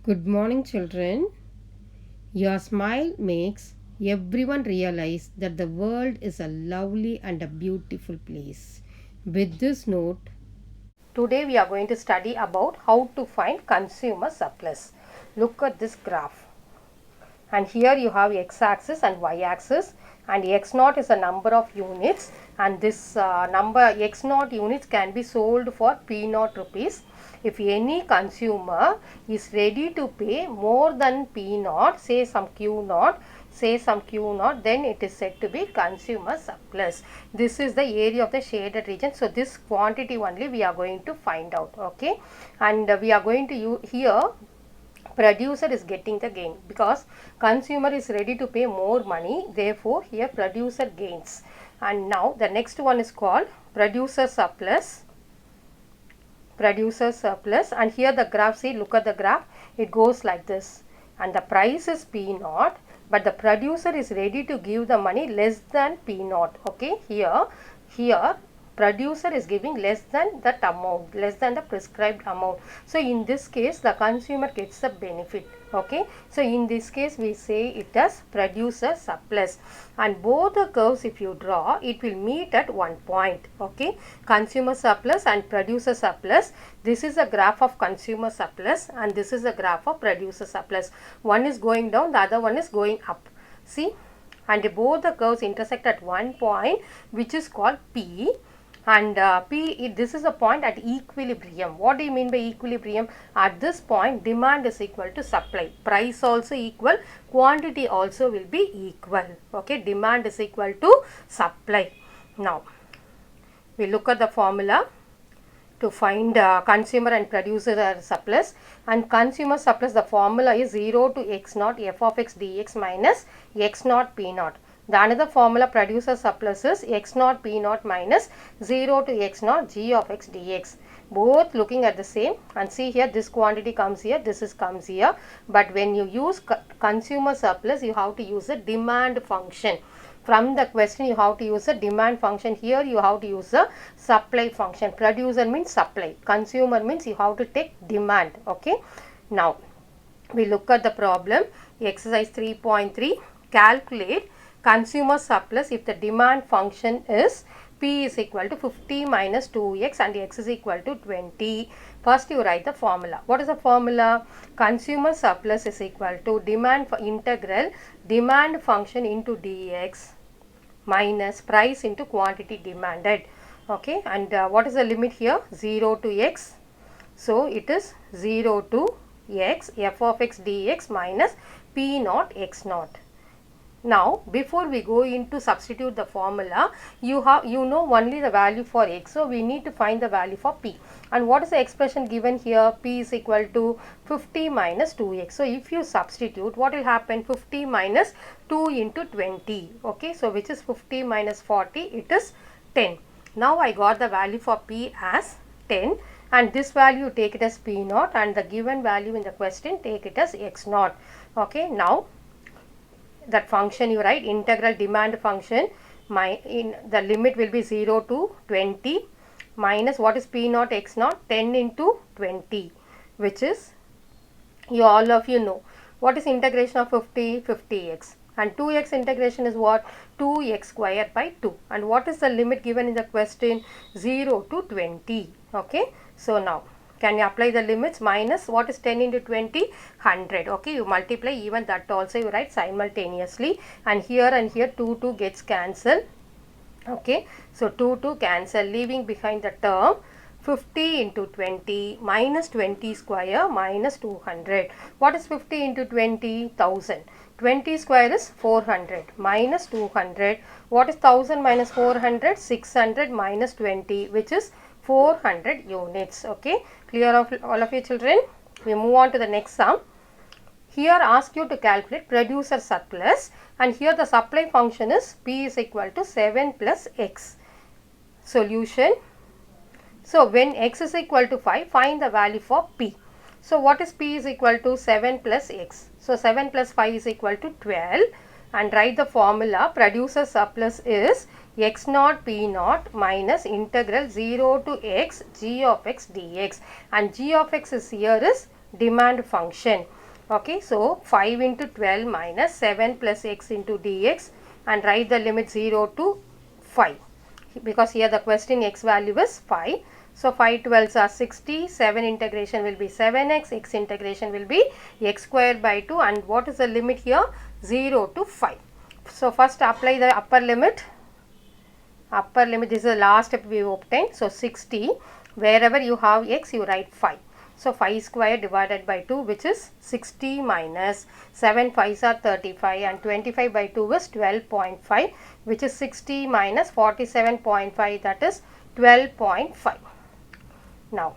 Good morning, children. Your smile makes everyone realize that the world is a lovely and a beautiful place. With this note, today we are going to study about how to find consumer surplus. Look at this graph. And here you have x-axis and y-axis, and x0 is a number of units, and this number x0 units can be sold for p0 rupees. If any consumer is ready to pay more than p0, say some q0, then it is said to be consumer surplus. This is the area of the shaded region. So this quantity only we are going to find out. Okay, and we are going to use here producer is getting the gain because consumer is ready to pay more money, therefore here producer gains. And now the next one is called producer surplus. And here the graph, see, look at the graph, it goes like this, and the price is p0, but the producer is ready to give the money less than p0. Okay, here producer is giving less than that amount, less than the prescribed amount. So in this case the consumer gets the benefit. Okay, so in this case we say it as producer surplus, and both the curves if you draw, it will meet at one point. Okay, consumer surplus and producer surplus. This is a graph of consumer surplus and this is a graph of producer surplus. One is going down, the other one is going up. See, and both the curves intersect at one point, which is called P. And this is a point at equilibrium. What do you mean by equilibrium? At this point demand is equal to supply, price also equal, quantity also will be equal. Okay, demand is equal to supply. Now we look at the formula to find consumer and producer surplus. And consumer surplus, the formula is 0 to x0 f of x dx minus x0 p0. The another formula producer surplus is x0 p0 minus 0 to x0 g of x dx. Both looking at the same, and see here this quantity comes here, this is comes here, but when you use consumer surplus you have to use a demand function. From the question you have to use a demand function, here you have to use a supply function. Producer means supply, consumer means you have to take demand. Okay, now we look at the problem, exercise 3.3, calculate consumer surplus if the demand function is P is equal to 50 minus 2x and x is equal to 20. First you write the formula. What is the formula? Consumer surplus is equal to demand for integral demand function into dx minus price into quantity demanded. Okay, and what is the limit here? 0 to x. So it is 0 to x f of x dx minus p naught x naught. Now before we go into substitute the formula, you know only the value for x, so we need to find the value for p. And what is the expression given here? P is equal to 50 minus 2x. So if you substitute, what will happen? 50 minus 2 into 20. Okay, so which is 50 minus 40? It is 10. Now I got the value for p as 10, and this value take it as p naught, and the given value in the question take it as x naught. Okay, now that function you write integral demand function, the limit will be 0 to 20 minus what is p naught x naught, 10 into 20, which is, all of you know what is integration of 50x, and 2x integration is what? 2x square by 2. And what is the limit given in the question? 0 to 20. Okay, so now can you apply the limits? Minus what is 10 into 20? 100. Okay, you multiply, even that also you write simultaneously, and here 2 gets cancelled. Okay, so 2 cancel, leaving behind the term 50 into 20 minus 20 square minus 200. What is 50 into 20? 1000. 20 square is 400 minus 200. What is 1000 minus 400? 600 minus 20, which is 400 units. Okay, clear of all of you children? We move on to the next sum. Here ask you to calculate producer surplus, and here the supply function is P is equal to 7 plus x. Solution. So when x is equal to 5, find the value for P. So what is P is equal to? 7 plus x. So 7 plus 5 is equal to 12, and write the formula. Producer surplus is x naught p naught minus integral 0 to x g of x dx, and g of x is here is demand function. Okay, so 5 into 12 minus 7 plus x into dx, and write the limit 0 to 5, because here the question x value is 5. So 5 12s are 60, 7 integration will be 7x, x integration will be x square by 2, and what is the limit here? 0 to 5. So first apply the upper limit. This is the last step we obtained. So 60, wherever you have x you write 5. So 5 square divided by 2, which is 60 minus 7 5s are 35, and 25 by 2 is 12.5, which is 60 minus 47.5, that is 12.5. Now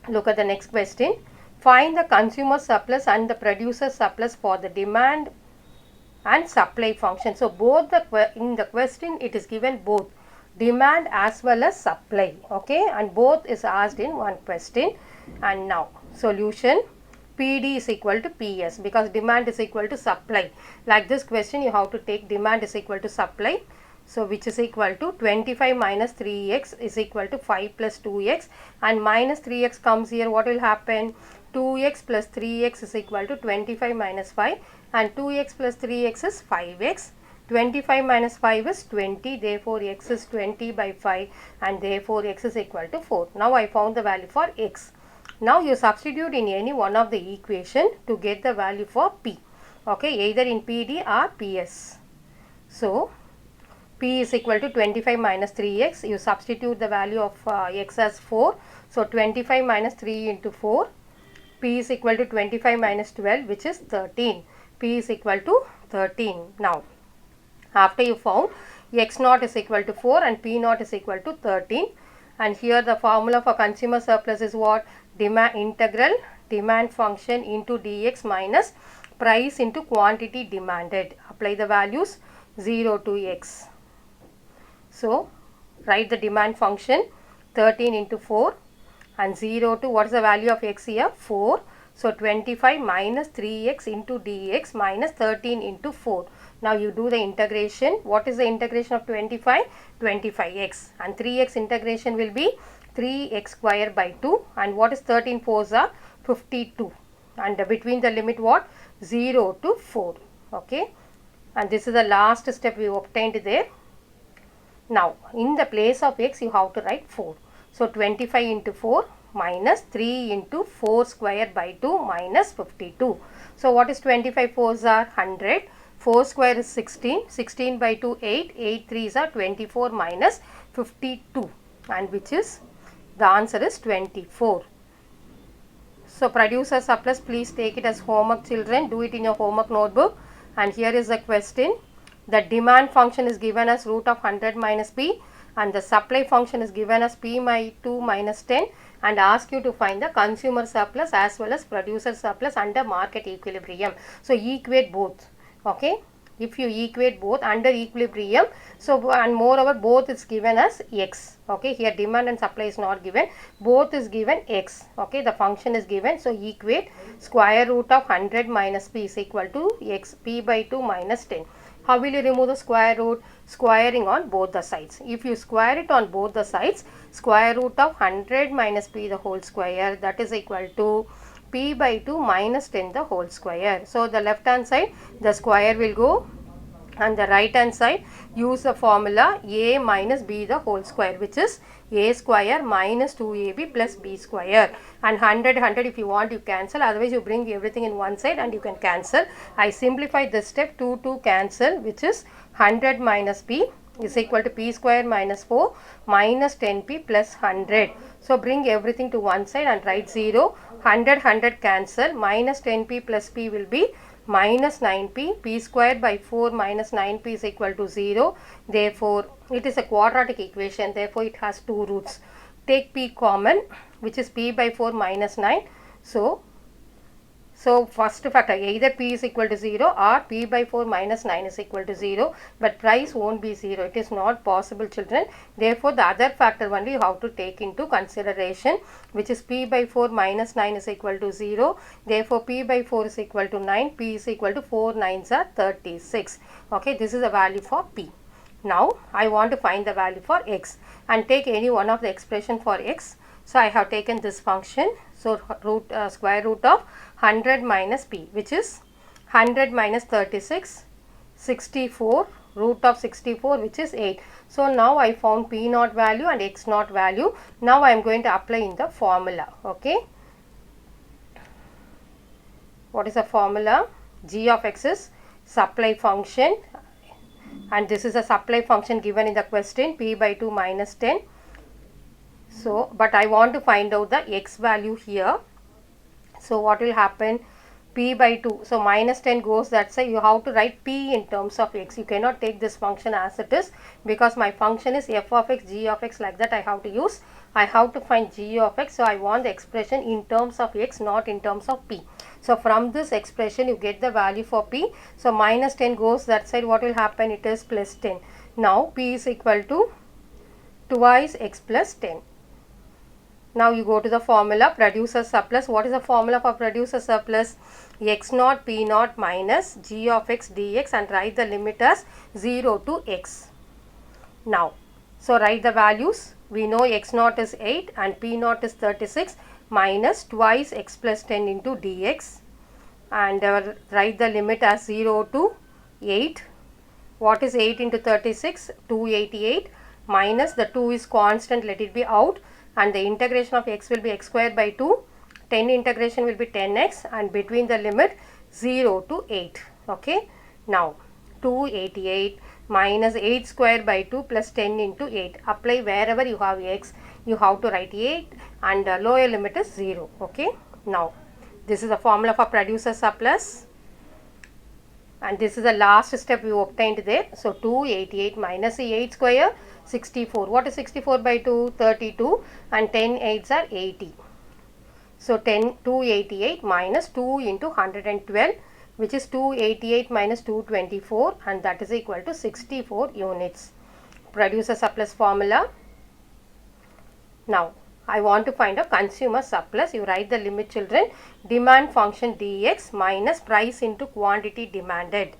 look at the next question. Find the consumer surplus and the producer surplus for the demand and supply function. So both in the question it is given both demand as well as supply. Okay, and both is asked in one question. And now solution, PD is equal to PS, because demand is equal to supply. Like this question you have to take demand is equal to supply. So which is equal to 25 minus 3x is equal to 5 plus 2x, and minus 3x comes here, what will happen? 2x plus 3x is equal to 25 minus 5, and 2x plus 3x is 5x. 25 minus 5 is 20, therefore x is 20 by 5, and therefore x is equal to 4. Now I found the value for x. Now you substitute in any one of the equation to get the value for P. Okay, either in PD or PS. So P is equal to 25 minus 3x. You substitute the value of x as 4. So 25 minus 3 into 4. P is equal to 25 minus 12, which is 13. P is equal to 13. Now after you found x naught is equal to 4 and P naught is equal to 13, and here the formula for consumer surplus is what? Integral demand function into dx minus price into quantity demanded. Apply the values 0 to x. So write the demand function 13 into 4, and 0 to, what is the value of x here? 4. So 25 minus 3x into dx minus 13 into 4. Now you do the integration. What is the integration of 25? 25x, and 3x integration will be 3x square by 2, and what is 13 4s are 52, and between the limit what? 0 to 4. Okay, and this is the last step we obtained there. Now in the place of x you have to write 4. So 25 into 4 minus 3 into 4 square by 2 minus 52. So what is 25 4s are 100. 4 square is 16. 16 by 2 8. 8 3s are 24 minus 52, and which is the answer is 24. So producer surplus, please take it as homework, children. Do it in your homework notebook. And here is the question. The demand function is given as root of 100 minus P, and the supply function is given as P by 2 minus 10, and ask you to find the consumer surplus as well as producer surplus under market equilibrium. So equate both. Okay, if you equate both under equilibrium, so and moreover both is given as x. Okay, here demand and supply is not given, both is given x. Okay, the function is given, so equate square root of 100 minus P is equal to x, P by 2 minus 10. How will you remove the square root? Squaring on both the sides. If you square it on both the sides, square root of 100 minus P the whole square, that is equal to P by 2 minus 10 the whole square. So the left hand side the square will go, and the right hand side use the formula a minus b the whole square, which is a square minus 2ab plus b square. And 100 if you want you cancel, otherwise you bring everything in one side and you can cancel. I simplify this step, 2 cancel, which is 100 minus p is equal to p square minus 4 minus 10p plus 100. So bring everything to one side and write 0. 100 cancel, minus 10p plus p will be minus 9p. P square by 4 minus 9p is equal to 0. Therefore it is a quadratic equation, therefore it has two roots. Take p common, which is p by 4 minus 9. So first factor, either p is equal to 0 or p by 4 minus 9 is equal to 0, but price won't be 0. It is not possible, children. Therefore the other factor only you have to take into consideration, which is p by 4 minus 9 is equal to 0. Therefore p by 4 is equal to 9. P is equal to 4 9s are 36. Okay, this is the value for p. Now I want to find the value for x, and take any one of the expression for x. So I have taken this function. So square root of 100 minus p, which is 100 minus 36, 64, root of 64, which is 8. So now I found p naught value and x naught value. Now I am going to apply in the formula. Okay. What is the formula? G of x is supply function, and this is a supply function given in the question, p by 2 minus 10. So, but I want to find out the x value here. So, what will happen? P by 2. So, minus 10 goes that side. You have to write p in terms of x. You cannot take this function as it is, because my function is f of x, g of x, like that I have to use. I have to find g of x. So, I want the expression in terms of x, not in terms of p. So, from this expression you get the value for p. So, minus 10 goes that side. What will happen? It is plus 10. Now, p is equal to twice x plus 10. Now you go to the formula, producer surplus. What is the formula for producer surplus? X naught p naught minus g of x dx, and write the limit as 0 to x. Now, so write the values. We know x naught is 8 and p naught is 36, minus twice x plus 10 into dx, and write the limit as 0 to 8. What is 8 into 36? 288, minus the 2 is constant, let it be out, and the integration of x will be x square by 2, 10 integration will be 10x, and between the limit 0 to 8. Okay. Now 288 minus 8 square by 2 plus 10 into 8. Apply wherever you have x, you have to write 8, and lower limit is 0. Okay. Now this is the formula for producer surplus, and this is the last step we obtained there. So 288 minus 8 square, 64. What is 64 by 2? 32, and 10 8s are 80. So 288 minus 2 into 112, which is 288 minus 224, and that is equal to 64 units. Producer surplus formula. Now I want to find a consumer surplus. You write the limit, children. Demand function dx minus price into quantity demanded.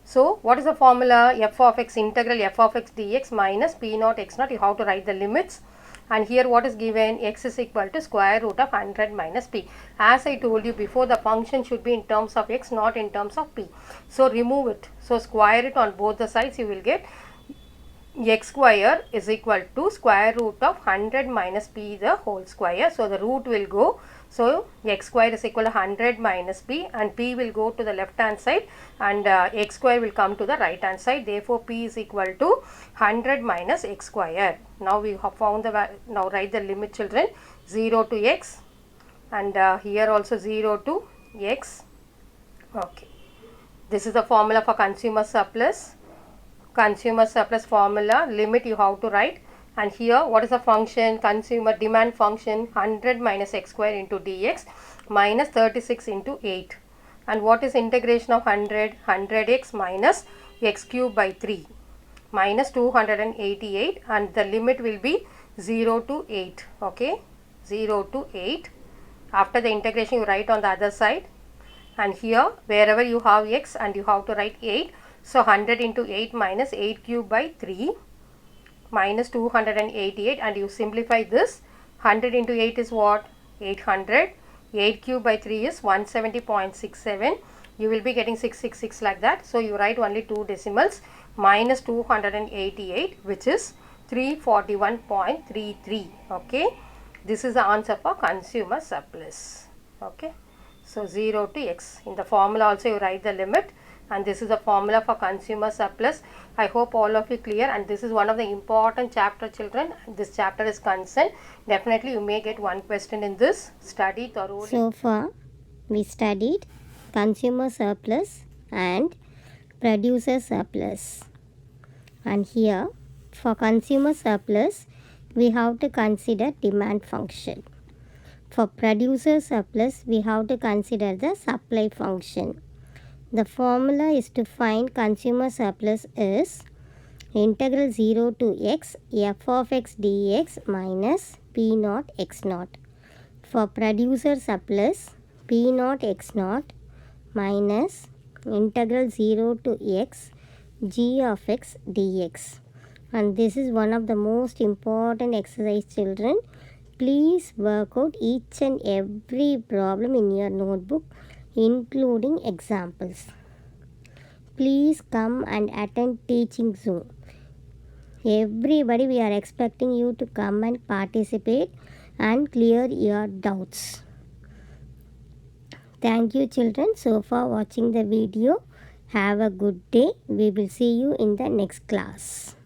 So what is the formula? F of x, integral f of x dx minus p naught x naught. You have to write the limits. And here what is given? X is equal to square root of 100 minus p. As I told you before, the function should be in terms of x, not in terms of p. So remove it. So square it on both the sides. You will get x square is equal to square root of 100 minus p the whole square. So the root will go. So x square is equal to 100 minus p, and p will go to the left hand side, and x square will come to the right hand side. Therefore p is equal to 100 minus x square. Now we have found the now write the limit, children. 0 to x, and here also 0 to x. Okay. This is the formula for consumer surplus. Consumer surplus formula, limit you have to write, and here what is the function? Consumer demand function, 100 minus x square into dx minus 36 into 8. And what is integration of 100? 100x minus x cube by 3 minus 288, and the limit will be 0 to 8. Okay, 0 to 8. After the integration you write on the other side, and here wherever you have x, and you have to write 8. So 100 into 8 minus 8 cube by 3 minus 288, and you simplify this. 100 into 8 is what? 800. 8 cube by 3 is 170.67. You will be getting 666 like that. So you write only 2 decimals, minus 288, which is 341.33. Okay. This is the answer for consumer surplus. Okay. So 0 to x. In the formula also you write the limit, and this is the formula for consumer surplus. I hope all of you clear, and this is one of the important chapter, children. This chapter is concerned. Definitely you may get one question in this. Study thoroughly. So far we studied consumer surplus and producer surplus, and here for consumer surplus we have to consider demand function. For producer surplus we have to consider the supply function. The formula is to find consumer surplus is integral 0 to x f of x dx minus p naught x naught. For producer surplus, p naught x naught minus integral 0 to x g of x dx. And this is one of the most important exercise, children. Please work out each and every problem in your notebook, including examples. Please come and attend teaching Zoom. Everybody, we are expecting you to come and participate and clear your doubts. Thank you children so for watching the video. Have a good day. We will see you in the next class.